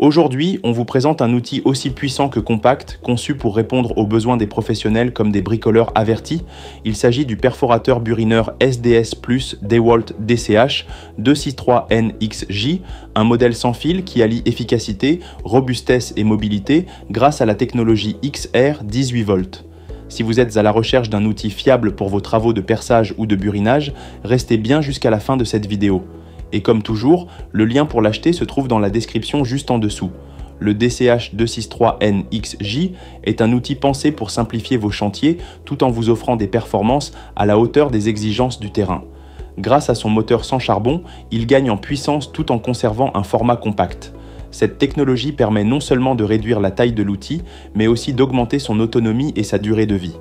Aujourd'hui, on vous présente un outil aussi puissant que compact, conçu pour répondre aux besoins des professionnels comme des bricoleurs avertis. Il s'agit du perforateur burineur SDS Plus DeWalt DCH 263NXJ, un modèle sans fil qui allie efficacité, robustesse et mobilité grâce à la technologie XR 18V. Si vous êtes à la recherche d'un outil fiable pour vos travaux de perçage ou de burinage, restez bien jusqu'à la fin de cette vidéo. Et comme toujours, le lien pour l'acheter se trouve dans la description juste en dessous. Le DCH 263NXJ est un outil pensé pour simplifier vos chantiers tout en vous offrant des performances à la hauteur des exigences du terrain. Grâce à son moteur sans charbon, il gagne en puissance tout en conservant un format compact. Cette technologie permet non seulement de réduire la taille de l'outil, mais aussi d'augmenter son autonomie et sa durée de vie.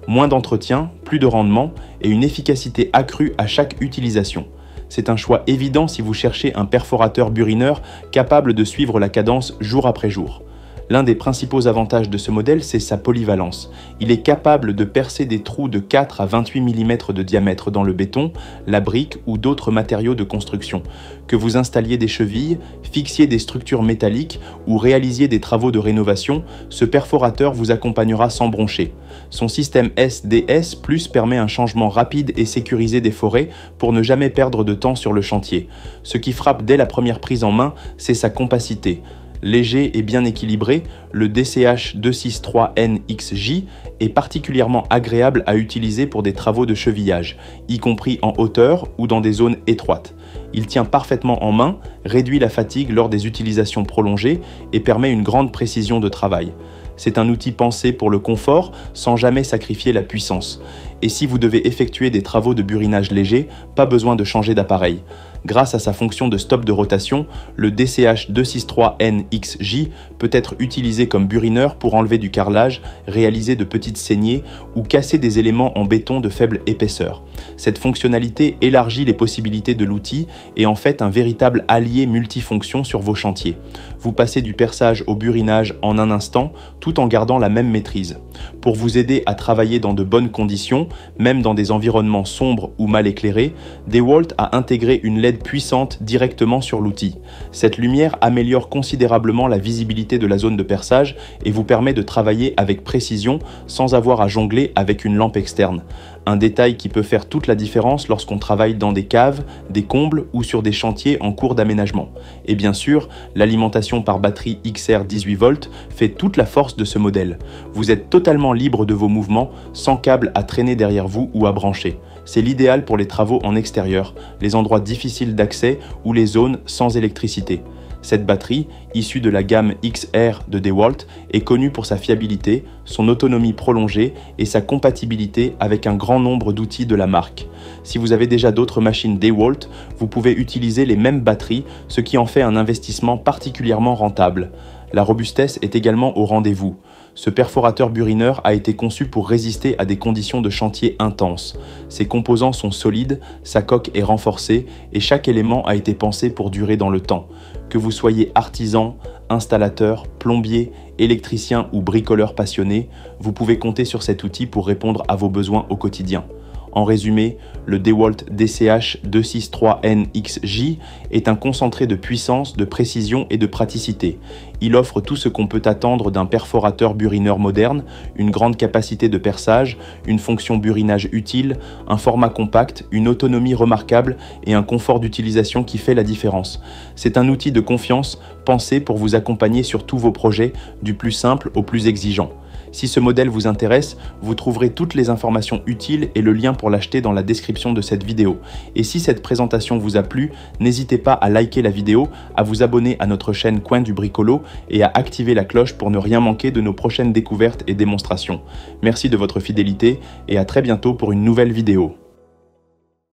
Moins d'entretien, plus de rendement et une efficacité accrue à chaque utilisation. C'est un choix évident si vous cherchez un perforateur burineur capable de suivre la cadence jour après jour. L'un des principaux avantages de ce modèle, c'est sa polyvalence. Il est capable de percer des trous de 4 à 28 mm de diamètre dans le béton, la brique ou d'autres matériaux de construction. Que vous installiez des chevilles, fixiez des structures métalliques ou réalisiez des travaux de rénovation, ce perforateur vous accompagnera sans broncher. Son système SDS Plus permet un changement rapide et sécurisé des forêts pour ne jamais perdre de temps sur le chantier. Ce qui frappe dès la première prise en main, c'est sa compacité. Léger et bien équilibré, le DCH 263NXJ est particulièrement agréable à utiliser pour des travaux de chevillage, y compris en hauteur ou dans des zones étroites. Il tient parfaitement en main, réduit la fatigue lors des utilisations prolongées et permet une grande précision de travail. C'est un outil pensé pour le confort sans jamais sacrifier la puissance. Et si vous devez effectuer des travaux de burinage léger, pas besoin de changer d'appareil. Grâce à sa fonction de stop de rotation, le DCH 263NXJ peut être utilisé comme burineur pour enlever du carrelage, réaliser de petites saignées ou casser des éléments en béton de faible épaisseur. Cette fonctionnalité élargit les possibilités de l'outil et en fait un véritable allié multifonction sur vos chantiers. Vous passez du perçage au burinage en un instant, tout en gardant la même maîtrise. Pour vous aider à travailler dans de bonnes conditions, même dans des environnements sombres ou mal éclairés, DeWalt a intégré une LED puissante directement sur l'outil. Cette lumière améliore considérablement la visibilité de la zone de perçage et vous permet de travailler avec précision sans avoir à jongler avec une lampe externe. Un détail qui peut faire toute la différence lorsqu'on travaille dans des caves, des combles ou sur des chantiers en cours d'aménagement. Et bien sûr, l'alimentation par batterie XR 18V fait toute la force de ce modèle. Vous êtes totalement libre de vos mouvements, sans câble à traîner derrière vous ou à brancher. C'est l'idéal pour les travaux en extérieur, les endroits difficiles d'accès ou les zones sans électricité. Cette batterie, issue de la gamme XR de DeWalt, est connue pour sa fiabilité, son autonomie prolongée et sa compatibilité avec un grand nombre d'outils de la marque. Si vous avez déjà d'autres machines DeWalt, vous pouvez utiliser les mêmes batteries, ce qui en fait un investissement particulièrement rentable. La robustesse est également au rendez-vous. Ce perforateur burineur a été conçu pour résister à des conditions de chantier intenses. Ses composants sont solides, sa coque est renforcée et chaque élément a été pensé pour durer dans le temps. Que vous soyez artisan, installateur, plombier, électricien ou bricoleur passionné, vous pouvez compter sur cet outil pour répondre à vos besoins au quotidien. En résumé, le DeWalt DCH 263NXJ est un concentré de puissance, de précision et de praticité. Il offre tout ce qu'on peut attendre d'un perforateur burineur moderne, une grande capacité de perçage, une fonction burinage utile, un format compact, une autonomie remarquable et un confort d'utilisation qui fait la différence. C'est un outil de confiance pensé pour vous accompagner sur tous vos projets, du plus simple au plus exigeant. Si ce modèle vous intéresse, vous trouverez toutes les informations utiles et le lien pour l'acheter dans la description de cette vidéo. Et si cette présentation vous a plu, n'hésitez pas à liker la vidéo, à vous abonner à notre chaîne Coin du Bricolo et à activer la cloche pour ne rien manquer de nos prochaines découvertes et démonstrations. Merci de votre fidélité et à très bientôt pour une nouvelle vidéo.